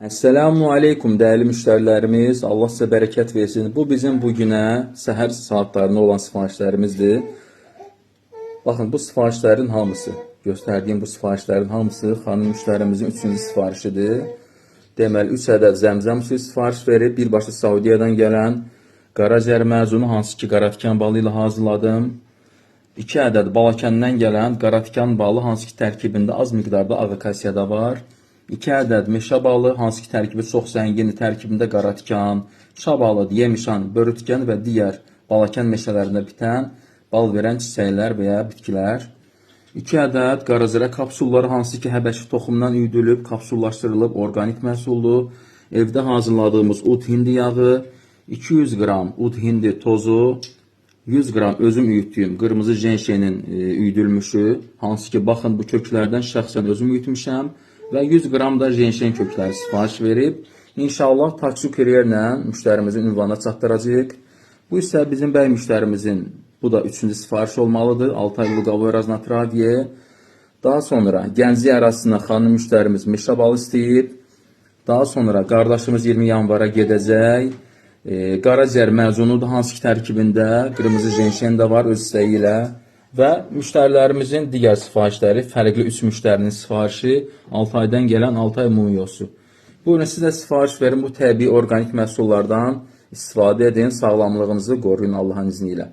Esselamu aleykum değerli müşterilerimiz. Allah size bereket versin. Bu bizim bugüne səhər saatlarında olan sifarişlərimizdir. Bakın bu sifarişlərin hamısı, göstərdiyim bu sifarişlərin hamısı xanım müştərimizin 3-cü sifarişidir. Deməli 3 ədəd zəmzəm suyu sifariş verib, birbaşa Saudiyadan gələn qaraciyər məzunu, hansı ki qaratikan balı ilə hazırladım. 2 ədəd Balakəndən gələn qaratikan balı, hansı ki tərkibində az miqdarda ağ akasiya da var. 2 ədəd meşə balı, hansı ki tərkibi çox zəngindir. Tərkibində qaratikan, şabalıd, yemişan, börütgən və digər Balakən meşələrində bitən bal verən çiçəklər və ya bitkilər. 2 ədəd qarazirə kapsulları, hansı ki həbəşi toxumdan üydülüb, kapsullaşdırılıb, organik məhsuldur. Evdə hazırladığımız ud hindi yağı, 200 qram ud hindi tozu, 100 qram özüm üyütdüyüm qırmızı jenşenin üydülmüşü, hansı ki baxın bu köklərdən şəxsən özüm üyütmüşəm və 100 qram da jenşen kökləri sifariş verib. İnşallah taksi kuryerlə müştərimizin ünvanına çatdıracağıq. Bu isə bizim bəy müştərimizin, bu da 3-cü sifariş olmalıdır. Altay Luqavoy Natravye. Daha sonra Gənclik ərazisindən xanım müştərimiz meşə balı istəyib. Daha sonra qardaşımız 20 yanvara gedəcək. Qaraciyər məzunudur, hansı ki tərkibində qırmızı jenşen də var öz istəyi ilə. Və müştərilərimizin digər sifarişləri, fərqli 3 müştərinin sifarişi, Altaydan gələn Altay mumyosu. Buyurun siz də sifariş verin, bu təbii organik məhsullardan istifadə edin, sağlamlığınızı qoruyun Allahın izniyle.